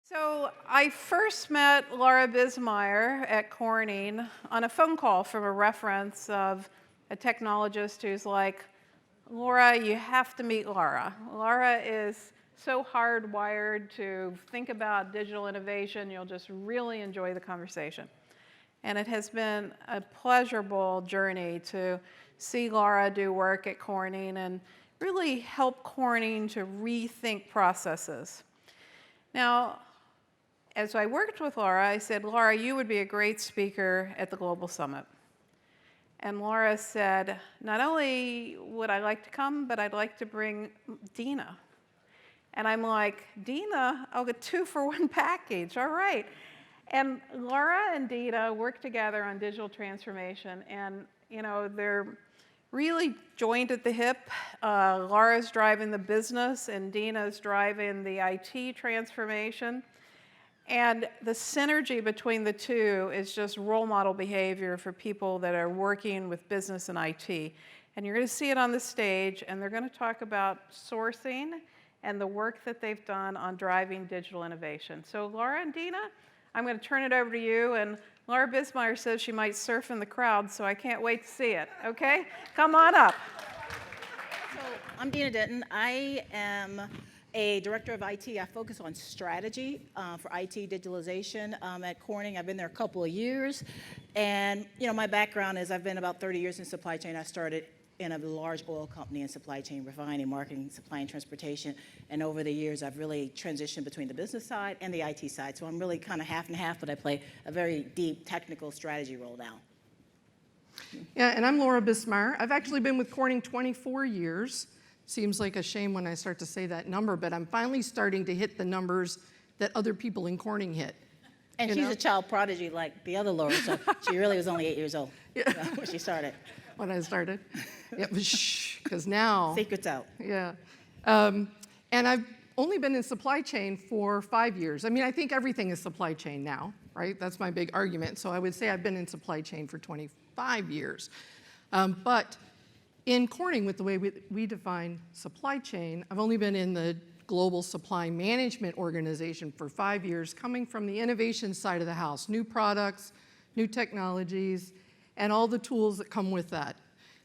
So I first met Laura Bissmeyer at Corning on a phone call from a reference of a technologist who's like, Laura, you have to meet Laura. Laura is so hardwired to think about digital innovation, you'll just really enjoy the conversation. And it has been a pleasurable journey to see Laura do work at Corning and really help Corning to rethink processes. Now, as I worked with Laura, I said, Laura, you would be a great speaker at the Global Summit. And Laura said, not only would I like to come, but I'd like to bring Deana. And I'm like, Deana? I'll get 2-for-1 package, all right. And Laura and Deana work together on digital transformation, and they're really joined at the hip. Laura's driving the business, and Deana's driving the IT transformation. And the synergy between the two is just role model behavior for people that are working with business and IT. And you're going to see it on the stage, and they're going to talk about sourcing and the work that they've done on driving digital innovation. So Laura and Deana, I'm going to turn it over to you. And Laura Bissmeyer says she might surf in the crowd, so I can't wait to see it. Okay? Come on up. So I'm Deana Denton. I am a director of IT. I focus on strategy for IT digitalization at Corning. I've been there a couple of years. And my background is I've been about 30 years in supply chain. I started in a large oil company in supply chain, refining, marketing, supply and transportation. And over the years, I've really transitioned between the business side and the IT side. So I'm really kind of half and half, but I play a very deep technical strategy role now. Yeah, and I'm Laura Bissmeyer. I've actually been with Corning 24 years. Seems like a shame when I start to say that number, but I'm finally starting to hit the numbers that other people in Corning hit. And she's a child prodigy like the other Laura, so she really was only 8 years old when she started. When I started. Yeah, because now. Secret's out. Yeah. And I've only been in supply chain for 5 years. I mean, I think everything is supply chain now, right? That's my big argument. So I would say I've been in supply chain for 25 years. But in Corning, with the way we define supply chain, I've only been in the global supply management organization for 5 years, coming from the innovation side of the house, new products, new technologies, and all the tools that come with that.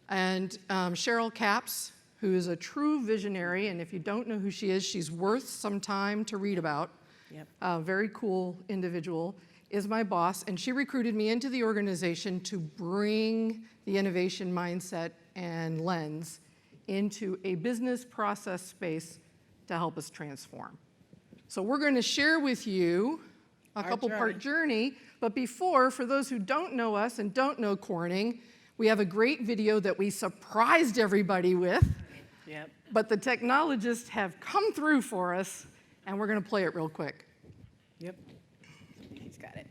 And Cheryl Capps, who is a true visionary, and if you don't know who she is, she's worth some time to read about. Yep. Very cool individual, is my boss, and she recruited me into the organization to bring the innovation mindset and lens into a business process space to help us transform. So we're going to share with you a couple-part journey, but before, for those who don't know us and don't know Corning, we have a great video that we surprised everybody with, but the technologists have come through for us, and we're going to play it real quick. Yep. He's got it.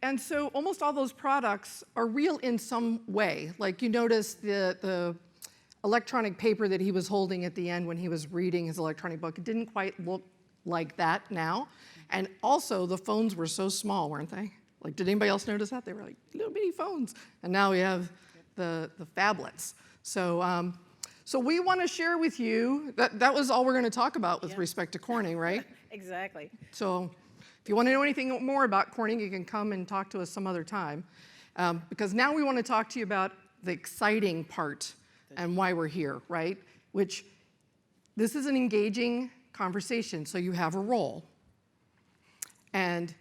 and so almost all those products are real in some way. Like you notice the electronic paper that he was holding at the end when he was reading his electronic book, it didn't quite look like that now. And also the phones were so small, weren't they? Like, did anybody else notice that? They were like little bitty phones. And now we have the phablets. So, so we want to share with you, that was all we're going to talk about with respect to Corning, right? Exactly. So if you want to know anything more about Corning, you can come and talk to us some other time. Because now we want to talk to you about the exciting part and why we're here, right? Which, this is an engaging conversation, so you have a role. And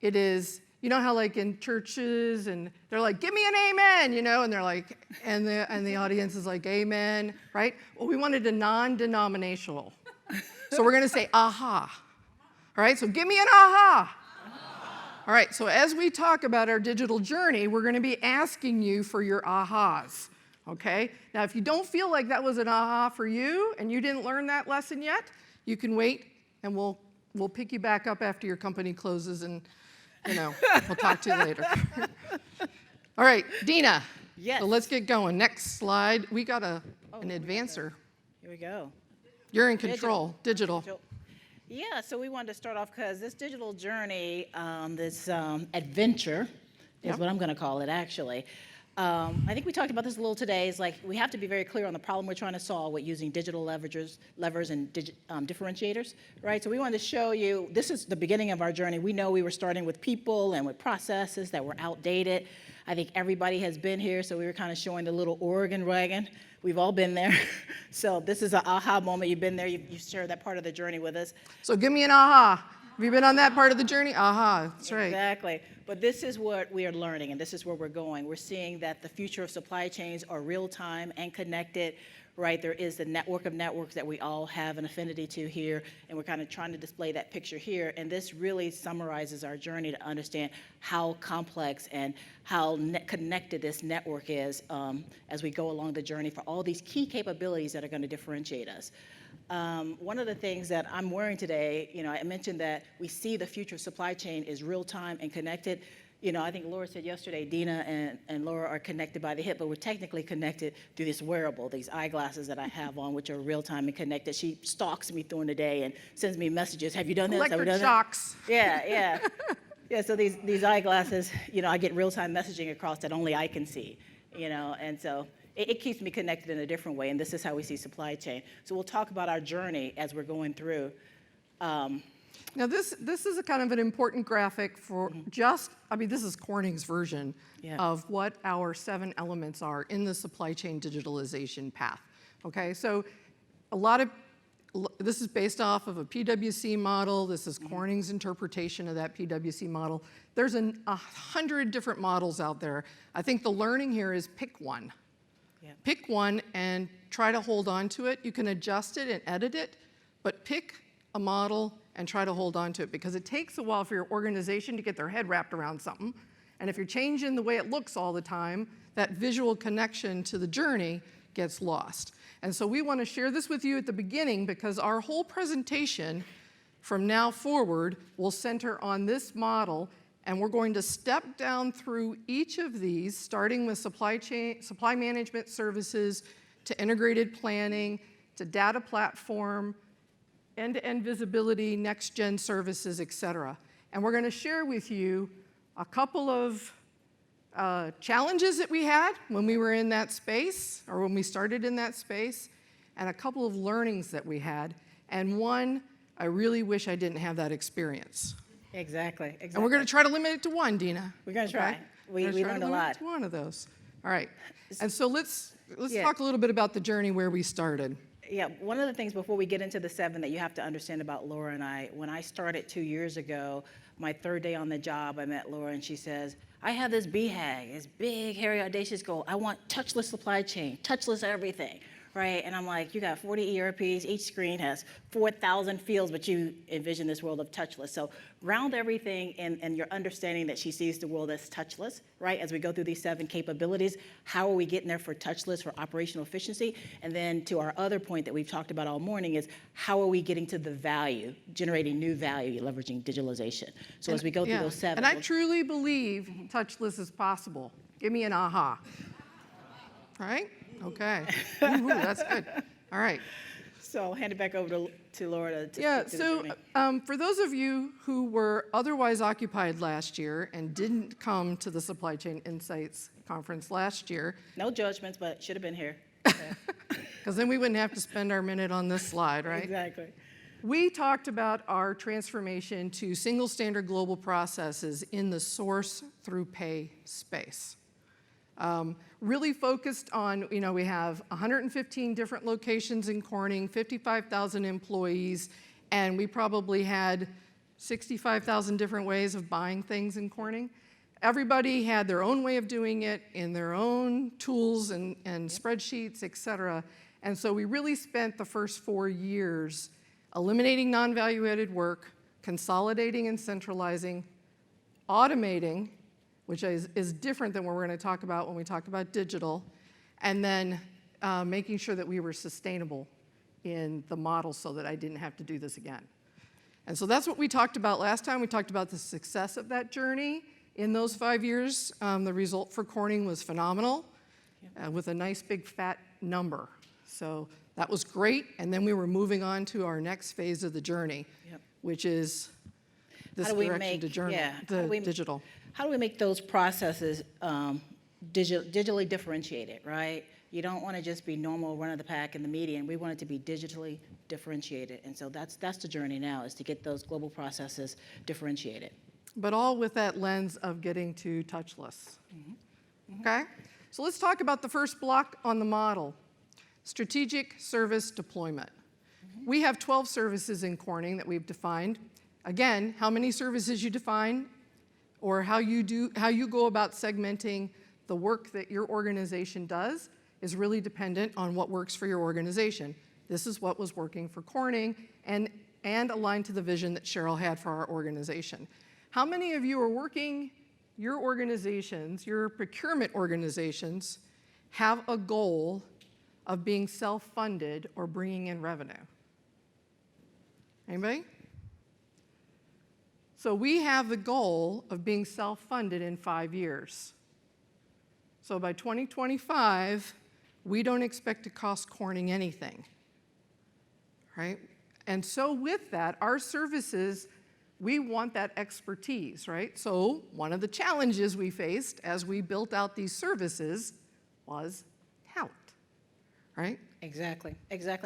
it is, you know how like in churches and they're like, give me an amen, you know, and they're like, and the audience is like, amen, right? Well, we wanted a non-denominational. So we're going to say, aha. All right, so give me an aha. All right, so as we talk about our digital journey, we're going to be asking you for your ahas, okay? Now, if you don't feel like that was an aha for you and you didn't learn that lesson yet, you can wait and we'll pick you back up after your company closes and, you know, we'll talk to you later. All right, Deana. Yes. So let's get going. Next slide. We got an advancer. Here we go. You're in control. Digital. Yeah, so we wanted to start off because this digital journey, this adventure is what I'm going to call it, actually. I think we talked about this a little today. Is like we have to be very clear on the problem we're trying to solve with using digital levers and differentiators, right? So we wanted to show you, this is the beginning of our journey. We know we were starting with people and with processes that were outdated. I think everybody has been here, so we were kind of showing the little Oregon wagon. We've all been there. So this is an aha moment. You've been there. You shared that part of the journey with us. So give me an aha. Have you been on that part of the journey? Aha, that's right. Exactly. But this is what we are learning, and this is where we're going. We're seeing that the future of supply chains are real-time and connected, right? There is the network of networks that we all have an affinity to here, and we're kind of trying to display that picture here. And this really summarizes our journey to understand how complex and how connected this network is as we go along the journey for all these key capabilities that are going to differentiate us. One of the things that I'm wearing today, you know, I mentioned that we see the future of supply chain is real-time and connected. You know, I think Laura said yesterday, Deana and Laura are connected by the hip, but we're technically connected through this wearable, these eyeglasses that I have on, which are real-time and connected. She stalks me during the day and sends me messages. Have you done this? Electric shocks. Yeah. Yeah, so these eyeglasses, you know, I get real-time messaging across that only I can see, you know, and so it keeps me connected in a different way, and this is how we see supply chain. So we'll talk about our journey as we're going through. Now this is a kind of an important graphic for this is Corning's version of what our 7 elements are in the supply chain digitalization path. Okay, so this is based off of a PwC model. This is Corning's interpretation of that PwC model. There's 100 different models out there. I think the learning here is pick one. Pick one and try to hold on to it. You can adjust it and edit it, but pick a model and try to hold on to it because it takes a while for your organization to get their head wrapped around something. And if you're changing the way it looks all the time, that visual connection to the journey gets lost. And so we want to share this with you at the beginning because our whole presentation from now forward will center on this model. And we're going to step down through each of these, starting with supply management services, to integrated planning, to data platform, end-to-end visibility, next-gen services, et cetera. And we're going to share with you a couple of challenges that we had when we were in that space, or when we started in that space, and a couple of learnings that we had. And one, I really wish I didn't have that experience. Exactly. And we're going to try to limit it to one, Deana. We're going to try. We learned a lot. One of those. All right. And so let's talk a little bit about the journey where we started. Yeah, one of the things before we get into the 7 that you have to understand about Laura and I, when I started 2 years ago, my 3rd day on the job, I met Laura and she says, I have this BHAG, this big, hairy, audacious goal. I want touchless supply chain, touchless everything, right? And I'm like, you got 40 ERPs, each screen has 4,000 fields, but you envision this world of touchless. So ground everything in your understanding that she sees the world as touchless, right? As we go through these 7 capabilities, how are we getting there for touchless, for operational efficiency? And then to our other point that we've talked about all morning is how are we getting to the value, generating new value, leveraging digitalization. So as we go through those 7. And I truly believe touchless is possible. Give me an aha. Right? Okay. Ooh, that's good. All right. So I'll hand it back over to Laura to Yeah, speak to the so journey. for those of you who were otherwise occupied last year and didn't come to the Supply Chain Insights Conference last year, No judgments, but should have been here. because then we wouldn't have to spend our minute on this slide, right? Exactly. We talked about our transformation to single standard global processes in the source through pay space. Really focused on, we have 115 different locations in Corning, 55,000 employees, and we probably had 65,000 different ways of buying things in Corning. Everybody had their own way of doing it in their own tools and spreadsheets, et cetera. And so we really spent the first 4 years eliminating non-value-added work, consolidating and centralizing, automating, which is different than what we're going to talk about when we talk about digital, and then making sure that we were sustainable in the model so that I didn't have to do this again. And so that's what we talked about last time. We talked about the success of that journey in those 5 years. The result for Corning was phenomenal, with a nice big fat number. So that was great, and then we were moving on to our next phase of the journey, which is this direction to journey, digital. How do we make those processes digitally differentiated, right? You don't want to just be normal run of the pack in the median. We want it to be digitally differentiated. And so that's the journey now, is to get those global processes differentiated. But all with that lens of getting to touchless. Okay? So let's talk about the first block on the model, strategic service deployment. We have 12 services in Corning that we've defined. Again, how many services you define or how you go about segmenting the work that your organization does is really dependent on what works for your organization. This is what was working for Corning and aligned to the vision that Cheryl had for our organization. How many of you are working, your organizations, your procurement organizations, have a goal of being self-funded or bringing in revenue? Anybody? So we have the goal of being self-funded in 5 years. So by 2025, we don't expect to cost Corning anything, right? And so with that, our services, we want that expertise, right? So one of the challenges we faced as we built out these services was talent, right? Exactly.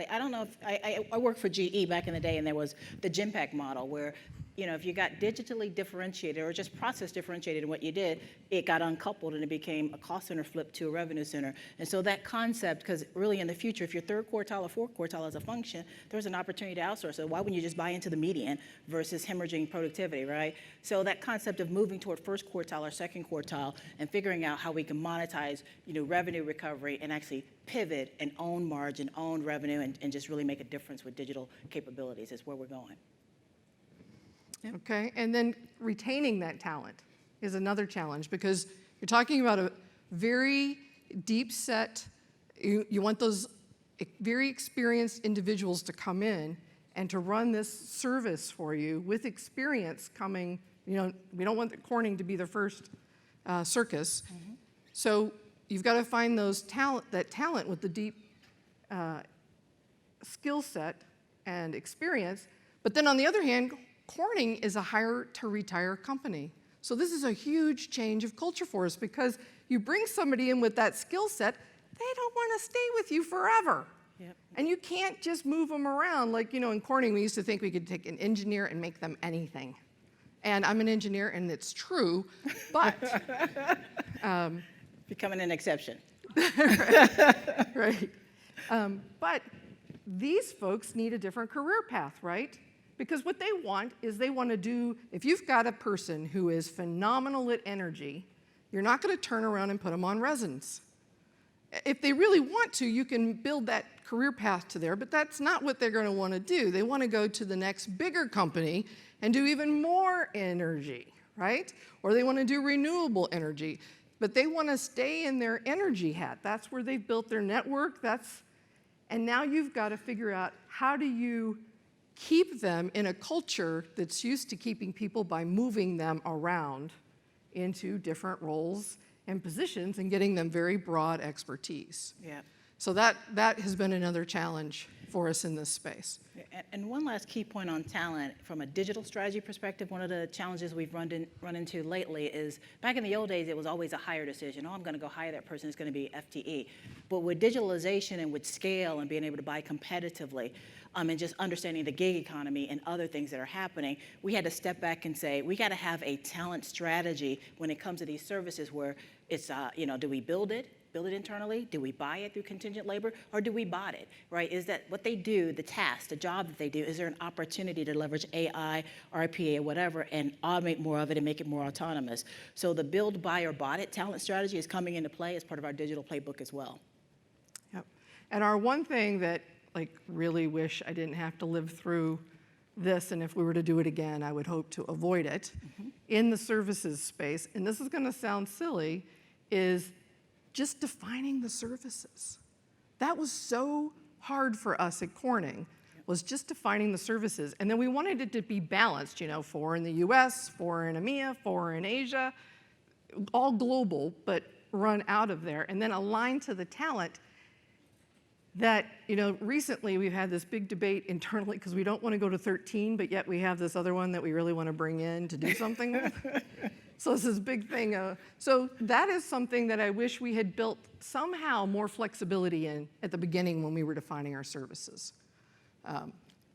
I don't know if, I worked for GE back in the day, and there was the GenPack model where, if you got digitally differentiated or just process differentiated in what you did, it got uncoupled and it became a cost center flipped to a revenue center. And so that concept, because really in the future, if you're third quartile or fourth quartile as a function, there's an opportunity to outsource. So why wouldn't you just buy into the median versus hemorrhaging productivity, right? So that concept of moving toward first quartile or second quartile and figuring out how we can monetize, revenue recovery and actually pivot and own margin, own revenue, and just really make a difference with digital capabilities is where we're going. Okay, and then retaining that talent is another challenge because you're talking about a very deep set, you want those very experienced individuals to come in and to run this service for you with experience coming, we don't want the Corning to be the first circus. So you've got to find that talent with the deep skill set and experience. But then on the other hand, Corning is a hire-to-retire company. So this is a huge change of culture for us because you bring somebody in with that skill set, they don't want to stay with you forever. And you can't just move them around. Like, in Corning, we used to think we could take an engineer and make them anything. And I'm an engineer, and it's true, but... Becoming an exception. Right. But these folks need a different career path, right? Because what they want is they want to do, if you've got a person who is phenomenal at energy, you're not going to turn around and put them on resins. if they really want to, you can build that career path to there, but that's not what they're going to want to do. They want to go to the next bigger company and do even more energy, right? Or they want to do renewable energy, but they want to stay in their energy hat. That's where they've built their network. And now you've got to figure out, how do you keep them in a culture that's used to keeping people by moving them around into different roles and positions and getting them very broad expertise. Yeah. So that has been another challenge for us in this space. And one last key point on talent, from a digital strategy perspective, one of the challenges we've run into lately is, back in the old days, it was always a hire decision. Oh, I'm going to go hire that person, it's going to be FTE. But with digitalization and with scale and being able to buy competitively, and just understanding the gig economy and other things that are happening, we had to step back and say, we got to have a talent strategy when it comes to these services where it's, do we build it internally? Do we buy it through contingent labor, or do we bot it, right? Is that what they do, the task, the job that they do, is there an opportunity to leverage AI, RPA, or whatever, and automate more of it and make it more autonomous? So the build, buy, or bot it talent strategy is coming into play as part of our digital playbook as well. Yep. And our one thing that, really wish I didn't have to live through this, and if we were to do it again, I would hope to avoid it, in the services space, and this is going to sound silly, is just defining the services. That was so hard for us at Corning, was just defining the services. And then we wanted it to be balanced, 4 in the US, 4 in EMEA, 4 in Asia, all global, but run out of there, and then aligned to the talent that, recently we've had this big debate internally because we don't want to go to 13, but yet we have this other one that we really want to bring in to do something with. So it's this big thing. So that is something that I wish we had built somehow more flexibility in at the beginning when we were defining our services.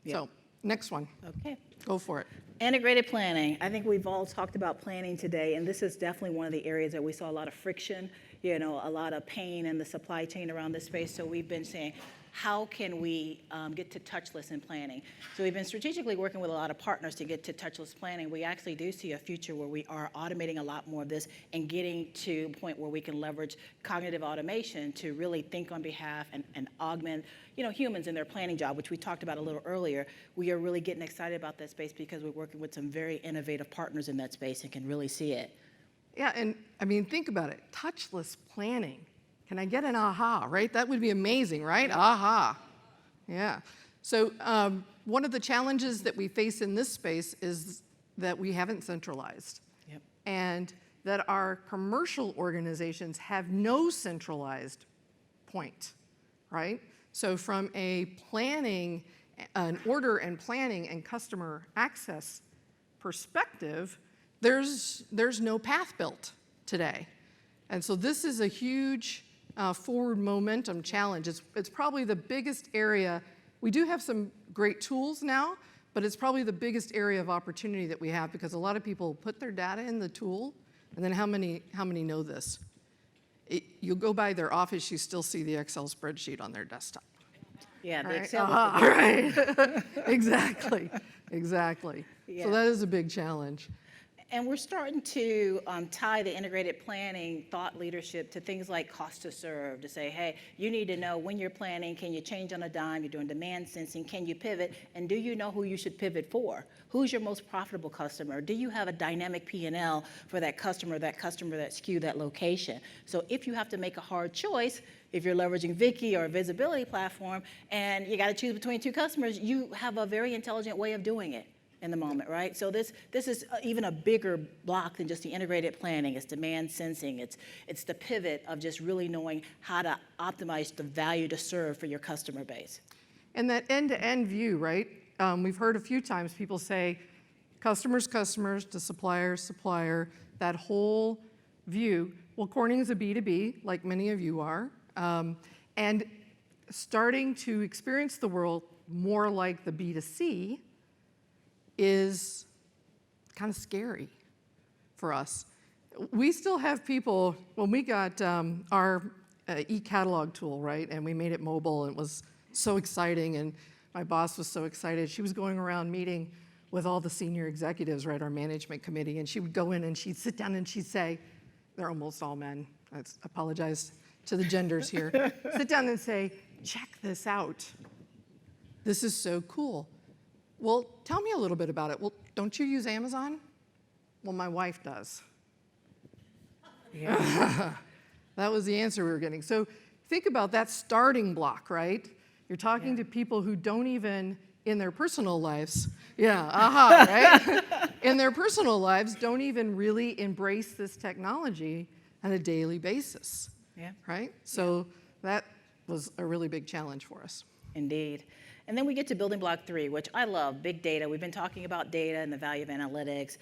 So next one. Okay. Go for it. Integrated planning. I think we've all talked about planning today, and this is definitely one of the areas that we saw a lot of friction, a lot of pain in the supply chain around this space. So we've been saying, how can we get to touchless in planning? So we've been strategically working with a lot of partners to get to touchless planning. We actually do see a future where we are automating a lot more of this and getting to a point where we can leverage cognitive automation to really think on behalf and augment humans in their planning job, which we talked about a little earlier. We are really getting excited about that space because we're working with some very innovative partners in that space and can really see it. Yeah, and think about it, touchless planning. Can I get an aha, right? That would be amazing, right? Aha. Yeah. So one of the challenges that we face in this space is that we haven't centralized. Yep. And that our commercial organizations have no centralized point, right? So from a planning, an order and planning and customer access perspective, there's no path built today. And so this is a huge forward momentum challenge. It's probably the biggest area. We do have some great tools now, but it's probably the biggest area of opportunity that we have, because a lot of people put their data in the tool, and then how many know this? You'll go by their office, you still see the Excel spreadsheet on their desktop. Yeah, the Right? Excel. Right. Exactly. Yeah. So that is a big challenge. And we're starting to tie the integrated planning thought leadership to things like cost to serve, to say, hey, you need to know when you're planning, can you change on a dime, you're doing demand sensing, can you pivot, and do you know who you should pivot for? Who's your most profitable customer? Do you have a dynamic P&L for that customer, that SKU, that location? So if you have to make a hard choice, if you're leveraging Vicky or a visibility platform, and you got to choose between two customers, you have a very intelligent way of doing it in the moment, right? So this is even a bigger block than just the integrated planning. It's demand sensing. It's the pivot of just really knowing how to optimize the value to serve for your customer base. And that end-to-end view, right? We've heard a few times people say, customers to supplier, that whole view. Well, Corning is a B2B, like many of you are, and starting to experience the world more like the B2C is kind of scary for us. We still have people, when we got our e-catalog tool, right, and we made it mobile, and it was so exciting, and my boss was so excited. She was going around meeting with all the senior executives, right, our management committee, and she would go in and she'd sit down and she'd say, they're almost all men, I apologize to the genders here. Sit down and say, check this out. This is so cool. Well, tell me a little bit about it. Well, don't you use Amazon? Well, my wife does. Yeah. That was the answer we were getting. So think about that starting block, right? You're talking to people who don't even, in their personal lives, right? In their personal lives, don't even really embrace this technology on a daily basis, right? So that was a really big challenge for us. Indeed. And then we get to building block 3, which I love, big data. We've been talking about data and the value of analytics.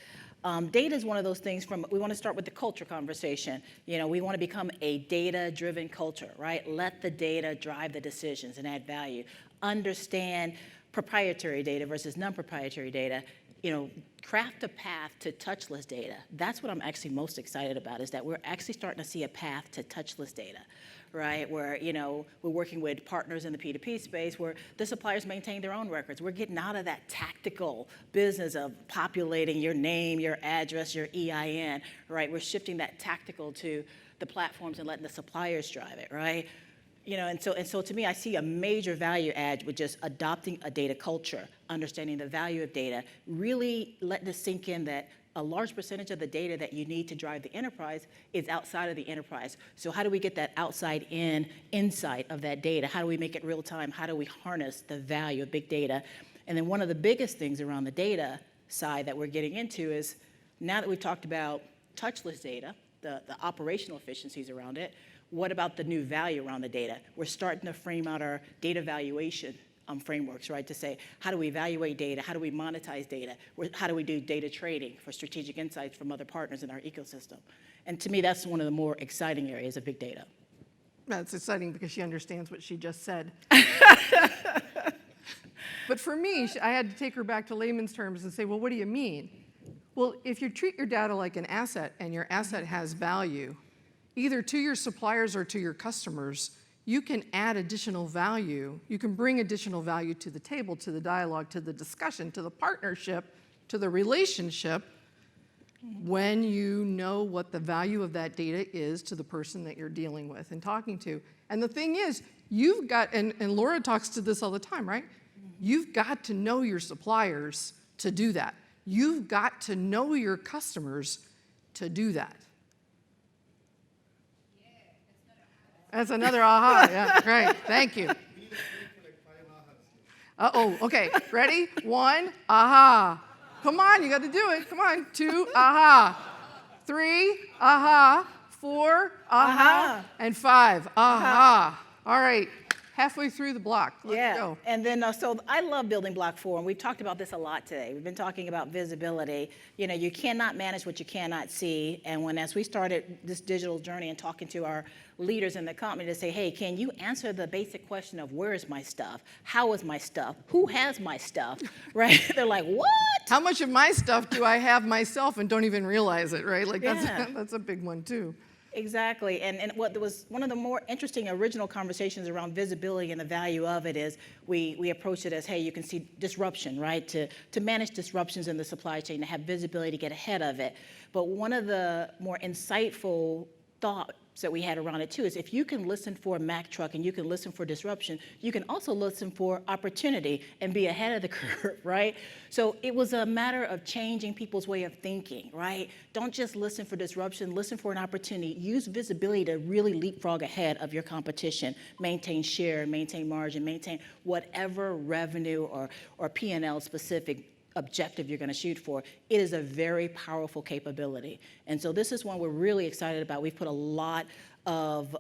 Data is one of those things we want to start with the culture conversation. You know, we want to become a data-driven culture, right? Let the data drive the decisions and add value. Understand proprietary data versus non-proprietary data. You know, craft a path to touchless data. That's what I'm actually most excited about, is that we're actually starting to see a path to touchless data, right? Where, you know, we're working with partners in the P2P space where the suppliers maintain their own records. We're getting out of that tactical business of populating your name, your address, your EIN, right? We're shifting that tactical to the platforms and letting the suppliers drive it, right? You know, and so to me, I see a major value add with just adopting a data culture, understanding the value of data, really letting it sink in that a large percentage of the data that you need to drive the enterprise is outside of the enterprise. So how do we get that outside in insight of that data? How do we make it real time? How do we harness the value of big data? And then one of the biggest things around the data side that we're getting into is, now that we've talked about touchless data, the operational efficiencies around it, what about the new value around the data? We're starting to frame out our data valuation frameworks, right? To say, how do we evaluate data? How do we monetize data? How do we do data trading for strategic insights from other partners in our ecosystem? And to me, that's one of the more exciting areas of big data. That's exciting because she understands what she just said. But for me, I had to take her back to layman's terms and say, well, what do you mean? Well, if you treat your data like an asset and your asset has value, either to your suppliers or to your customers, you can add additional value. You can bring additional value to the table, to the dialogue, to the discussion, to the partnership, to the relationship, when you know what the value of that data is to the person that you're dealing with and talking to. And the thing is, you've got, and Laura talks to this all the time, right? You've got to know your suppliers to do that. You've got to know your customers to do that. That's another aha. Yeah, great. Thank you. Uh-oh. Okay. Ready? 1, aha. Come on, you got to do it. Come on. 2, aha. 3, aha. 4, aha. And 5, aha. All right. Halfway through the block. Let's go. And then so I love building block 4, and we've talked about this a lot today. We've been talking about visibility. You know, you cannot manage what you cannot see. And as we started this digital journey and talking to our leaders in the company to say, hey, can you answer the basic question of where is my stuff? How is my stuff? Who has my stuff? Right? They're like, what? How much of my stuff do I have myself and don't even realize it, right? Like that's a big one too. Exactly, and what was one of the more interesting original conversations around visibility and the value of it is we approached it as, hey, you can see disruption, right? To manage disruptions in the supply chain, to have visibility, to get ahead of it. But one of the more insightful thoughts that we had around it too is, if you can listen for a Mack truck and you can listen for disruption, you can also listen for opportunity and be ahead of the curve, right? So it was a matter of changing people's way of thinking, right? Don't just listen for disruption, listen for an opportunity. Use visibility to really leapfrog ahead of your competition, maintain share, maintain margin, maintain whatever revenue or P&L specific objective you're going to shoot for. It is a very powerful capability. And so this is one we're really excited about. We've put a lot of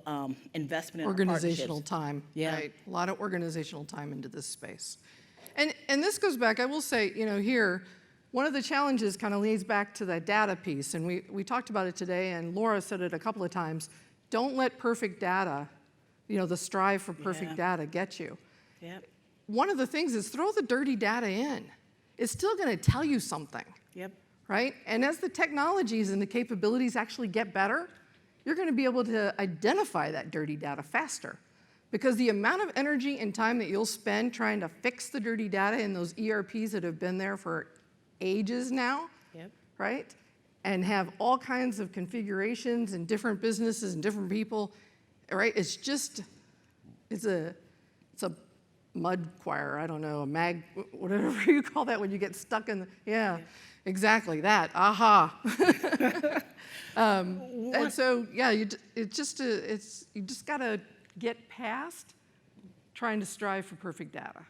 investment in organizational our time. Yeah. Right. A lot of organizational time into this space. And this goes back, I will say, you know, here, one of the challenges kind of leads back to that data piece. And we talked about it today, and Laura said it a couple of times. Don't let perfect data, you know, the strive for perfect data get you. Yep. One of the things is throw the dirty data in. It's still going to tell you something, right? And as the technologies and the capabilities actually get better, you're going to be able to identify that dirty data faster, because the amount of energy and time that you'll spend trying to fix the dirty data in those ERPs that have been there for ages now, right? And have all kinds of configurations and different businesses and different people, right? It's a mud choir, I don't know, whatever you call that when you get stuck in the, yeah, exactly that, aha. And so, yeah, you just gotta get past trying to strive for perfect data.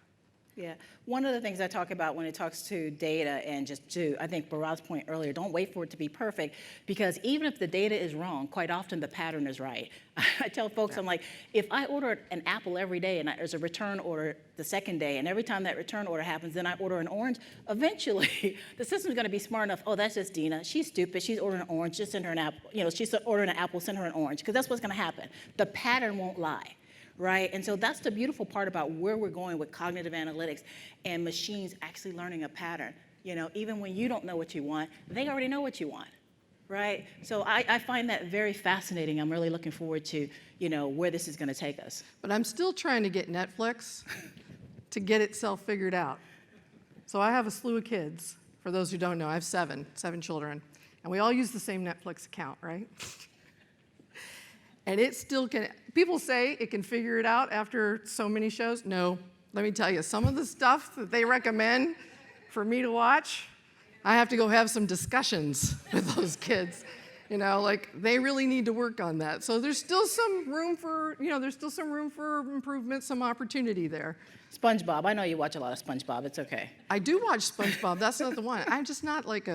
Yeah, one of the things I talk about when it talks to data and just to, I think Bharat's point earlier, don't wait for it to be perfect, because even if the data is wrong, quite often the pattern is right. I tell folks, I'm like, if I order an apple every day and there's a return order the second day, and every time that return order happens, then I order an orange, eventually the system's gonna be smart enough, oh, that's just Deana, she's stupid, she's ordering an orange, just send her an apple, she's ordering an apple, send her an orange, because that's what's gonna happen. The pattern won't lie. Right? And so that's the beautiful part about where we're going with cognitive analytics and machines actually learning a pattern. Even when you don't know what you want, they already know what you want, right? So I find that very fascinating. I'm really looking forward to, where this is going to take us. But I'm still trying to get Netflix to get itself figured out. So I have a slew of kids. For those who don't know, I have seven children. And we all use the same Netflix account, right? And it still can, people say it can figure it out after so many shows. No, let me tell you, some of the stuff that they recommend for me to watch, I have to go have some discussions with those kids. They really need to work on that. So there's still some room for, improvement, some opportunity there. SpongeBob, I know you watch a lot of SpongeBob, it's okay. I do watch SpongeBob, that's not the one. I'm just not like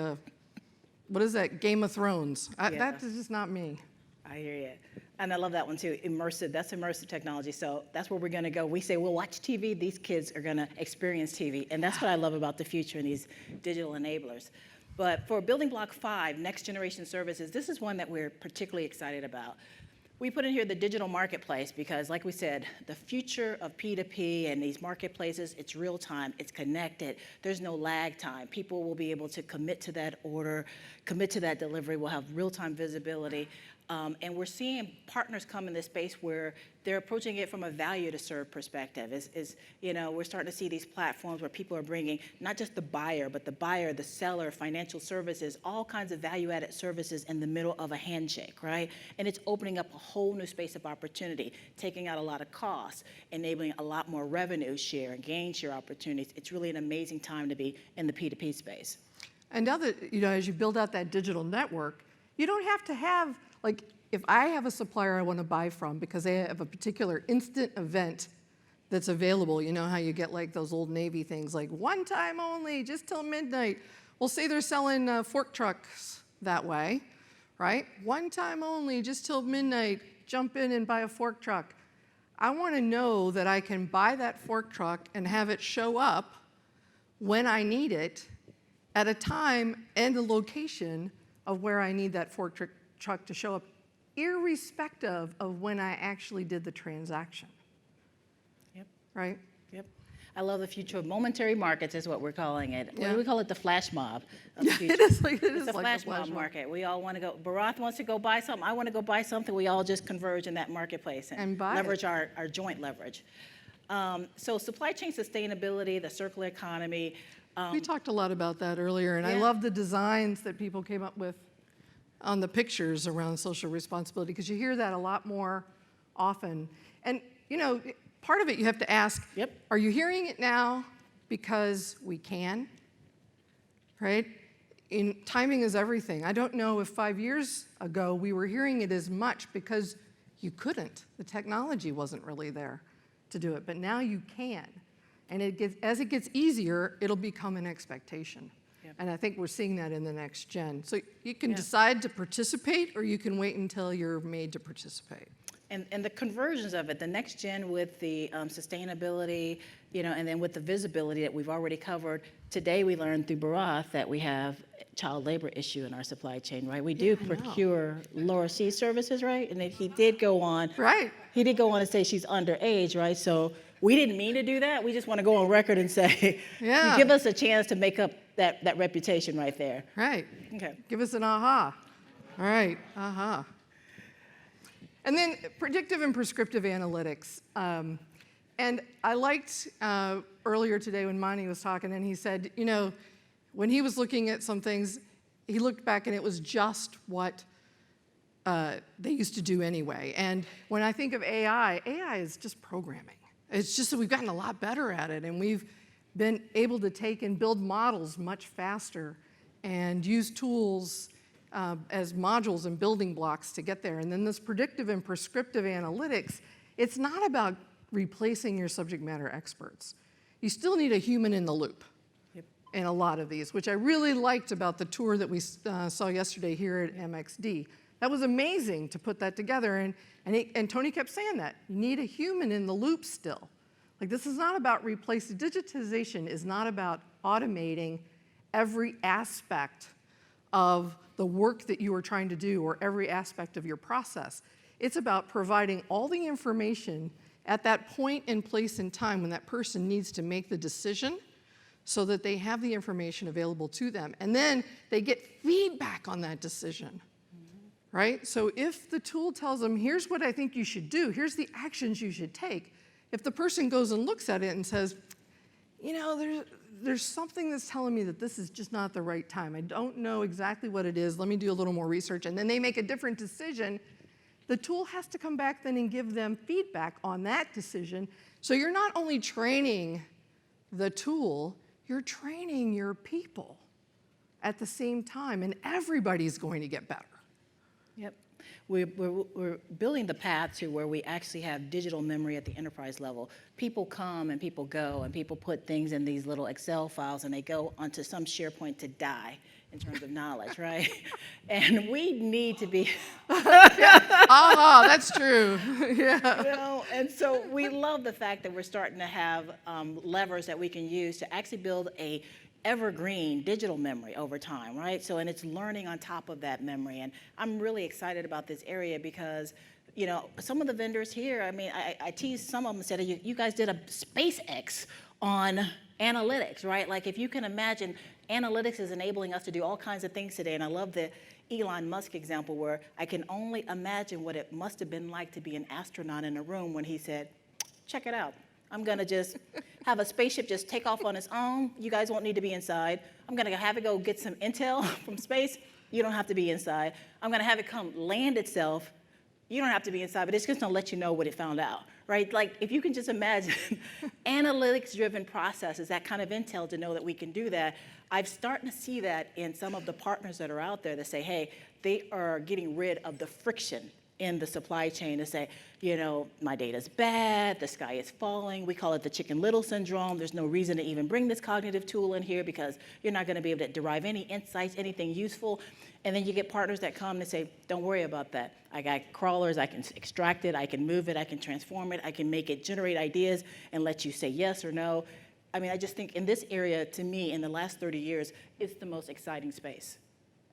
what is that, Game of Thrones. That is just not me. I hear you. And I love that one too, immersive. That's immersive technology. So that's where we're going to go. We say we'll watch TV. These kids are going to experience TV. And that's what I love about the future and these digital enablers. But for building block 5, next generation services, this is one that we're particularly excited about. We put in here the digital marketplace because, like we said, the future of P2P and these marketplaces, it's real time, it's connected, there's no lag time. People will be able to commit to that order, commit to that delivery, we'll have real-time visibility. And we're seeing partners come in this space where they're approaching it from a value to serve perspective. We're starting to see these platforms where people are bringing not just the buyer, but the buyer, the seller, financial services, all kinds of value-added services in the middle of a handshake, right? And it's opening up a whole new space of opportunity, taking out a lot of costs, enabling a lot more revenue share and gain share opportunities. It's really an amazing time to be in the P2P space. And now that, as you build out that digital network, you don't have to have, if I have a supplier I want to buy from because they have a particular instant event that's available, you know how you get those old Navy things, one time only, just till midnight. Well, say they're selling fork trucks that way, right? One time only, just till midnight, jump in and buy a fork truck. I want to know that I can buy that fork truck and have it show up when I need it at a time and a location of where I need that fork truck to show up, irrespective of when I actually did the transaction. Yep. Right? Yep. I love the future of momentary markets is what we're calling it. Yeah. What do we call it? The flash mob. Yeah, it is It's a like flash the flash mob mob. market. We all want to go. Bharath wants to go buy something. I want to go buy something. We all just converge in that marketplace and buy leverage our joint leverage. So supply chain sustainability, the circular economy. We talked a lot about that earlier, and I Yeah. love the designs that people came up with on the pictures around social responsibility, because you hear that a lot more often. And, part of it you have to ask, Yep. Are you hearing it now because we can? Right? Timing is everything. I don't know if 5 years ago we were hearing it as much because you couldn't. The technology wasn't really there to do it, but now you can. And as it gets easier, it'll become an expectation. Yep. And I think we're seeing that in the next gen. So you can Yeah. decide to participate, or you can wait until you're made to participate. And the conversions of it, the next gen with the sustainability, and then with the visibility that we've already covered. Today we learned through Bharath that we have child labor issue in our supply chain, right? We do I know. procure Laura C services, right? And then he did go on. Right. He did go on and say she's underage, right? So we didn't mean to do that. We just want to go on record and say, Yeah. you give us a chance to make up that reputation right there. Right. Okay. Give us an aha. All right, aha. And then predictive and prescriptive analytics. And I liked earlier today when Monty was talking, and he said, when he was looking at some things, he looked back and it was just what they used to do anyway. And when I think of AI, AI is just programming. It's just that we've gotten a lot better at it, and we've been able to take and build models much faster and use tools as modules and building blocks to get there. And then this predictive and prescriptive analytics, it's not about replacing your subject matter experts. You still need a human in the loop in a lot of these, which I really liked about the tour that we saw yesterday here at MXD. That was amazing to put that together, and Tony kept saying that. You need a human in the loop still. Like, this is not about replacing. Digitization is not about automating every aspect of the work that you are trying to do or every aspect of your process. It's about providing all the information at that point and place in time when that person needs to make the decision so that they have the information available to them. And then they get feedback on that decision, right? So if the tool tells them, here's what I think you should do, here's the actions you should take, if the person goes and looks at it and says, you know, there's something that's telling me that this is just not the right time. I don't know exactly what it is. Let me do a little more research. And then they make a different decision. The tool has to come back then and give them feedback on that decision. So you're not only training the tool, you're training your people at the same time, and everybody's going to get better. Yep. We're building the path to where we actually have digital memory at the enterprise level. People come and people go, and people put things in these little Excel files, and they go onto some SharePoint to die in terms of knowledge, right? And we need to be... That's true. Yeah. You know, and so we love the fact that we're starting to have levers that we can use to actually build a evergreen digital memory over time, right? So, and it's learning on top of that memory. And I'm really excited about this area because, you know, some of the vendors here, I mean, I teased some of them and said, you guys did a SpaceX on analytics, right? Like, if you can imagine, analytics is enabling us to do all kinds of things today. And I love the Elon Musk example where I can only imagine what it must have been like to be an astronaut in a room when he said, check it out. I'm going to just have a spaceship just take off on its own. You guys won't need to be inside. I'm going to have it go get some intel from space. You don't have to be inside. I'm going to have it come land itself. You don't have to be inside, but it's just going to let you know what it found out, right? Like, if you can just imagine analytics-driven processes, that kind of intel to know that we can do that. I've started to see that in some of the partners that are out there that say, hey, they are getting rid of the friction in the supply chain to say, you know, my data's bad, the sky is falling. We call it the Chicken Little syndrome. There's no reason to even bring this cognitive tool in here because you're not going to be able to derive any insights, anything useful. And then you get partners that come and say, don't worry about that. I got crawlers, I can extract it, I can move it, I can transform it, I can make it generate ideas and let you say yes or no. I mean, I just think in this area, to me, in the last 30 years, it's the most exciting space,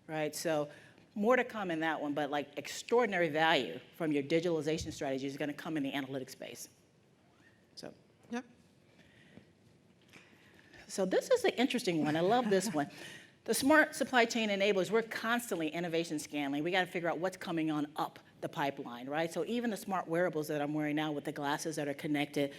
right? So more to come in that one, but like extraordinary value from your digitalization strategy is going to come in the analytics space. So, Yep. So this is the interesting one. I love this one. The smart supply chain enablers, we're constantly innovation scanning. We got to figure out what's coming on up the pipeline, right? So even the smart wearables that I'm wearing now with the glasses that are connected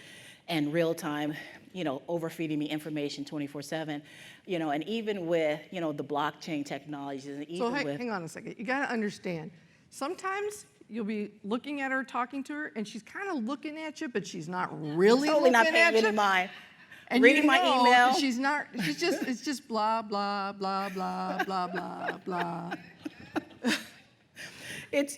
and real time, you know, overfeeding me information 24/7, you know, and even with, you know, the blockchain technologies and even with... hang on a second. You got to understand, sometimes you'll be looking at her, talking to her, and she's kind of looking at you, but she's not really totally looking not at paying you. any mind. And reading you my know email. that she's not, it's just blah, blah, blah, blah, blah, blah, blah. It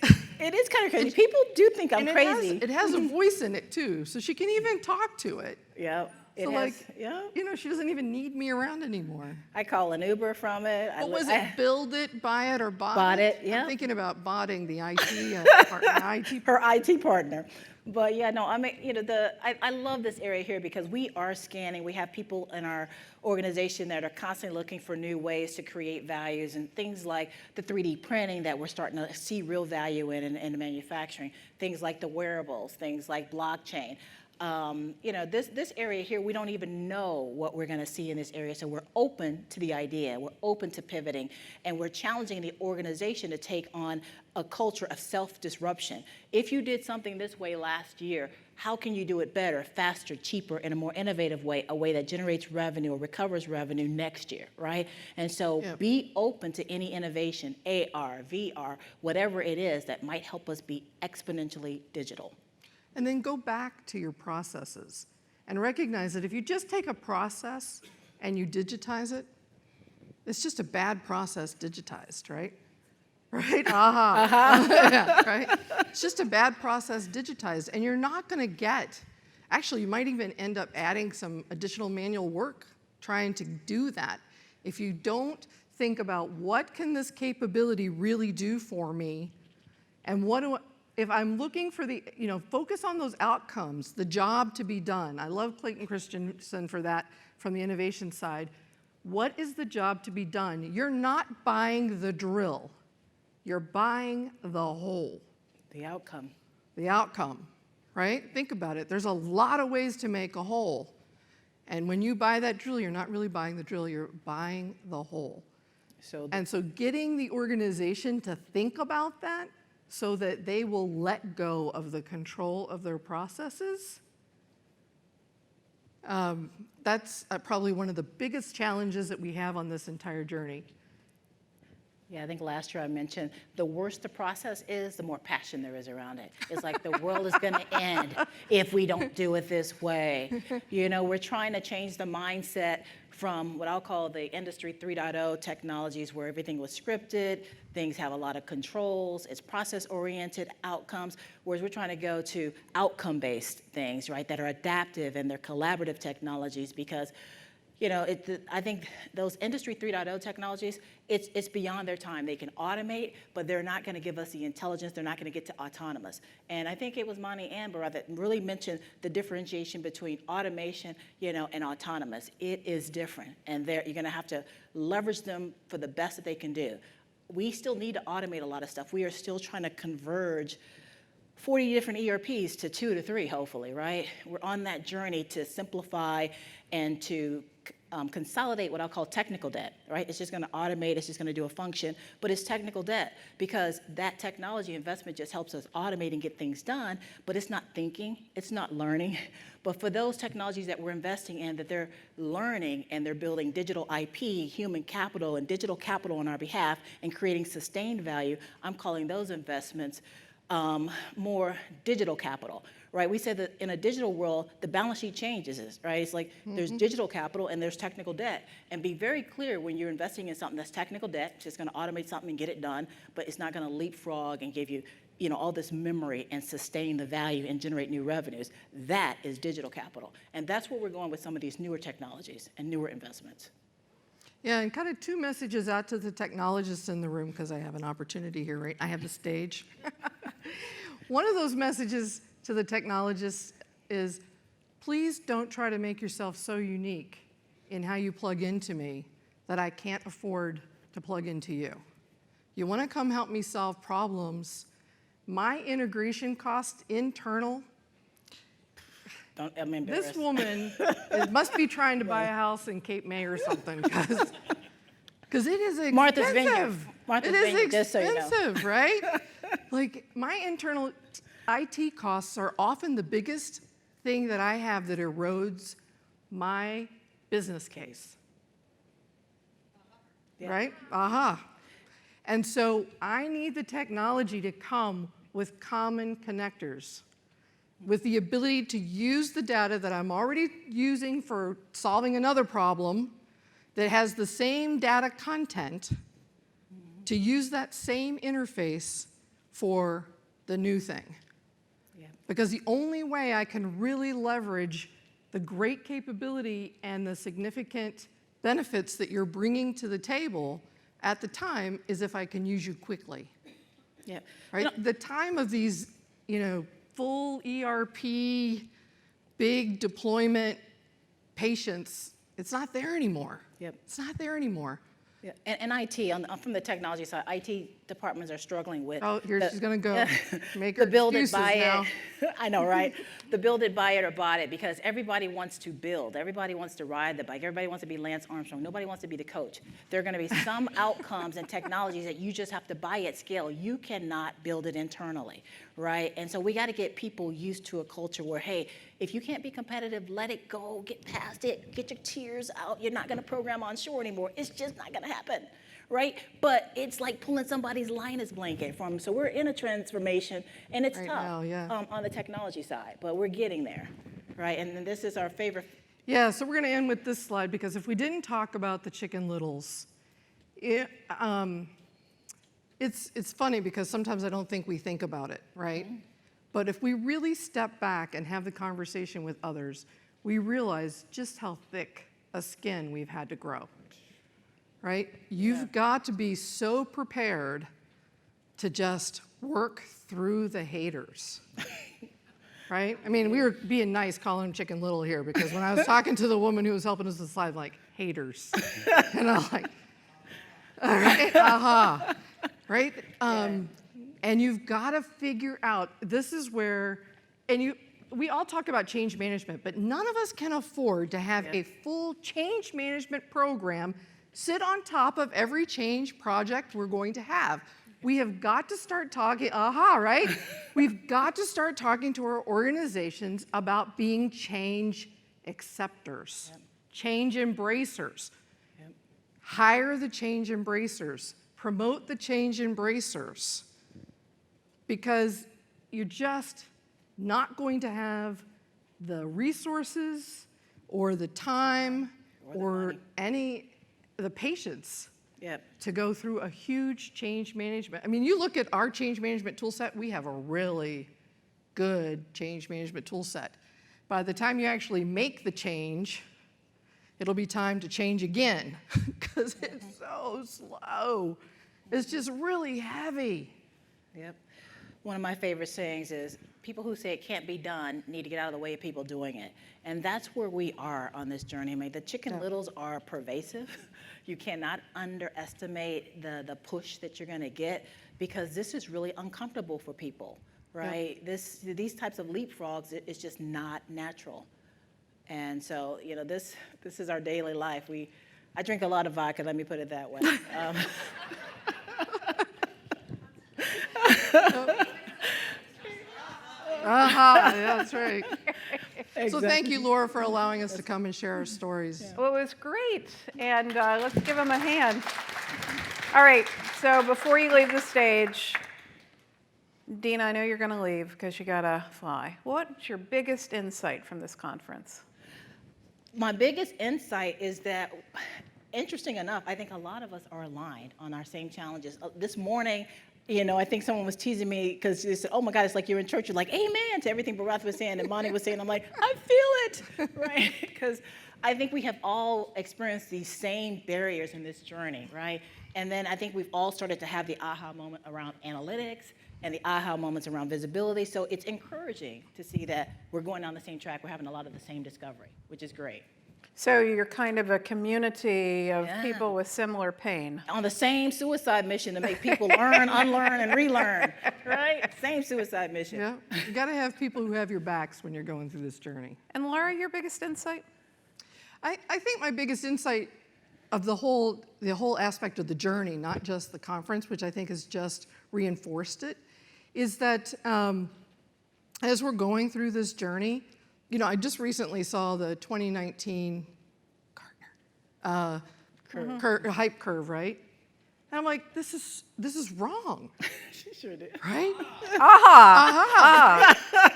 is kind of crazy. People do think I'm And crazy. It has a voice in it too, so she can even talk to it. Yeah. So It has, yeah. you know, she doesn't even need me around anymore. I call an Uber from it. What was it? Build it, buy it, or bot it? Bought it, yeah. I'm thinking about botting the IT partner. Her IT partner. But yeah, no, I mean, you know, I love this area here because we are scanning. We have people in our organization that are constantly looking for new ways to create values and things like the 3D printing that we're starting to see real value in manufacturing, things like the wearables, things like blockchain. This area here, we don't even know what we're going to see in this area. So we're open to the idea. We're open to pivoting. And we're challenging the organization to take on a culture of self-disruption. If you did something this way last year, how can you do it better, faster, cheaper, in a more innovative way, a way that generates revenue or recovers revenue next year, right? And so be open to any innovation, AR, VR, whatever it is that might help us be exponentially digital. And then go back to your processes and recognize that if you just take a process and you digitize it, it's just a bad process digitized, right? Right? Yeah, right? It's just a bad process digitized, and you're not going to get, actually, you might even end up adding some additional manual work trying to do that if you don't think about what can this capability really do for me, and if I'm looking for focus on those outcomes, the job to be done. I love Clayton Christensen for that from the innovation side. What is the job to be done? You're not buying the drill. You're buying the hole. The outcome. The outcome, right? Think about it. There's a lot of ways to make a hole. And when you buy that drill, you're not really buying the drill, you're buying the hole. So getting the organization to think about that so that they will let go of the control of their processes, that's probably one of the biggest challenges that we have on this entire journey. Yeah, I think last year I mentioned the worse the process is, the more passion there is around it. It's like the world is going to end if we don't do it this way. We're trying to change the mindset from what I'll call the Industry 3.0 technologies where everything was scripted, things have a lot of controls, it's process-oriented outcomes, whereas we're trying to go to outcome-based things, right, that are adaptive and they're collaborative technologies because I think those Industry 3.0 technologies, it's beyond their time. They can automate, but they're not going to give us the intelligence. They're not going to get to autonomous. And I think it was Monty Amber that really mentioned the differentiation between automation, and autonomous. It is different, and you're going to have to leverage them for the best that they can do. We still need to automate a lot of stuff. We are still trying to converge 40 different ERPs to 2 to 3, hopefully, right? We're on that journey to simplify and to consolidate what I'll call technical debt, right? It's just going to automate, it's just going to do a function, but it's technical debt because that technology investment just helps us automate and get things done, but it's not thinking, it's not learning. But for those technologies that we're investing in, that they're learning and they're building digital IP, human capital, and digital capital on our behalf and creating sustained value, I'm calling those investments more digital capital, right? We said that in a digital world, the balance sheet changes, right? It's like there's digital capital and there's technical debt. And be very clear when you're investing in something that's technical debt, it's just going to automate something and get it done, but it's not going to leapfrog and give you, all this memory and sustain the value and generate new revenues. That is digital capital. And that's where we're going with some of these newer technologies and newer investments. Yeah, and kind of two messages out to the technologists in the room, because I have an opportunity here, right? I have the stage. One of those messages to the technologists is, please don't try to make yourself so unique in how you plug into me that I can't afford to plug into you. You want to come help me solve problems. My integration cost internal, I'm embarrassed. this woman must be trying to buy a house in Cape May or something, because it is expensive. Martha's Vineyard. Martha's It is Vineyard, just so you know. expensive, right? Like, my internal IT costs are often the biggest thing that I have that erodes my business case. Yeah. Right? And so I need the technology to come with common connectors, with the ability to use the data that I'm already using for solving another problem that has the same data content, to use that same interface for the new thing. Yeah. Because the only way I can really leverage the great capability and the significant benefits that you're bringing to the table at the time is if I can use you quickly. Yeah. Right? The time of these, full ERP, big deployment patience, it's not there anymore. Yep. It's not there anymore. Yeah. And IT, from the technology side, IT departments are struggling with. Oh, here she's going to go. Make The her build it, excuses buy now. it. I know, right? The build it, buy it, or bought it, because everybody wants to build. Everybody wants to ride the bike. Everybody wants to be Lance Armstrong. Nobody wants to be the coach. There are going to be some outcomes and technologies that you just have to buy at scale. You cannot build it internally, right? And so we got to get people used to a culture where, hey, if you can't be competitive, let it go, get past it, get your tears out. You're not going to program on shore anymore. It's just not going to happen, right? But it's like pulling somebody's Linus blanket from them. So we're in a transformation, and it's Right tough now, yeah. on the technology side, but we're getting there, right? And this is our favorite. Yeah, so we're going to end with this slide, because if we didn't talk about the Chicken Littles, it's funny because sometimes I don't think we think about it, right? Mm-hmm. But if we really step back and have the conversation with others, we realize just how thick a skin we've had to grow, right? You've got to be so prepared to just work through the haters, right? I mean, we were being nice calling them Chicken Little here, because when I was talking to the woman who was helping us with the slide, I'm like, haters. And I'm like, all right, right? And you've got to figure out, this is where, we all talk about change management, but none of us can afford to have a full change management program sit on top of every change project we're going to have. We have got to start talking, right? We've got to start talking to our organizations about being change acceptors, change embracers. Hire the change embracers, promote the change embracers, because you're just not going to have the resources or the time or the patience to go through a huge change management. I mean, you look at our change management tool set, we have a really good change management tool set. By the time you actually make the change, it'll be time to change again, because it's so slow. It's just really heavy. Yep. One of my favorite sayings is, people who say it can't be done need to get out of the way of people doing it. And that's where we are on this journey. I mean, the Chicken Littles are pervasive. You cannot underestimate the push that you're going to get, because this is really uncomfortable for people, right? These types of leapfrogs is just not natural. And so, this is our daily life. I drink a lot of vodka, let me put it that way. That's right. Exactly. So thank you, Laura, for allowing us to come and share our stories. Yeah. Well, it was great, and let's give them a hand. All right, so before you leave the stage, Deana, I know you're going to leave because you got to fly. What's your biggest insight from this conference? My biggest insight is that, interesting enough, I think a lot of us are aligned on our same challenges. This morning, I think someone was teasing me because they said, oh my God, it's like you're in church. You're like, amen to everything Barath was saying and Monty was saying. I'm like, I feel it, right? Because I think we have all experienced these same barriers in this journey, right? And then I think we've all started to have the aha moment around analytics and the aha moments around visibility. So it's encouraging to see that we're going down the same track. We're having a lot of the same discovery, which is great. So you're kind of a community of people with similar pain. On the same suicide mission to make people learn, unlearn, and relearn, right? Same suicide mission. Yeah, you got to have people who have your backs when you're going through this journey. And Laura, your biggest insight? I think my biggest insight of the whole aspect of the journey, not just the conference, which I think has just reinforced it, is that as we're going through this journey, I just recently saw the 2019 Gartner hype curve, right? And I'm like, this is wrong. She sure did. Right?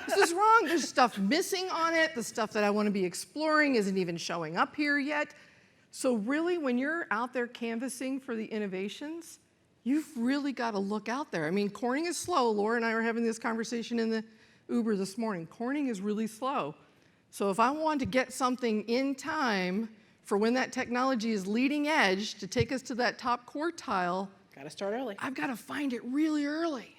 This is wrong. There's stuff missing on it. The stuff that I want to be exploring isn't even showing up here yet. So really, when you're out there canvassing for the innovations, you've really got to look out there. I mean, Corning is slow. Laura and I were having this conversation in the Uber this morning. Corning is really slow. So if I want to get something in time for when that technology is leading edge to take us to that top quartile, got to start early. I've got to find it really early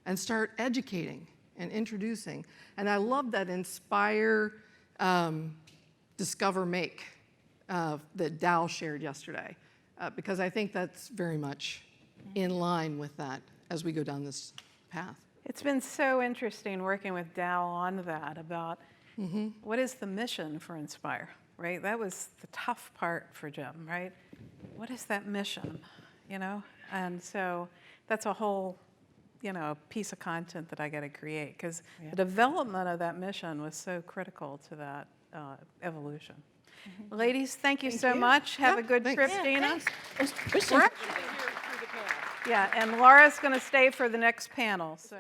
and start educating and introducing. And I love that inspire, discover, make that Dow shared yesterday. because I think that's very much in line with that as we go down this path. It's been so interesting working with Dow on that about what is the mission for Inspire, right? That was the tough part for Jim, right? What is that mission, you know? And so that's a whole, you know, piece of content that I got to create because the development of that mission was so critical to that evolution. Ladies, thank you so much. Have a good thanks. trip, Yeah, Deana. We're Yeah, and Laura's going to stay for the next panel. So.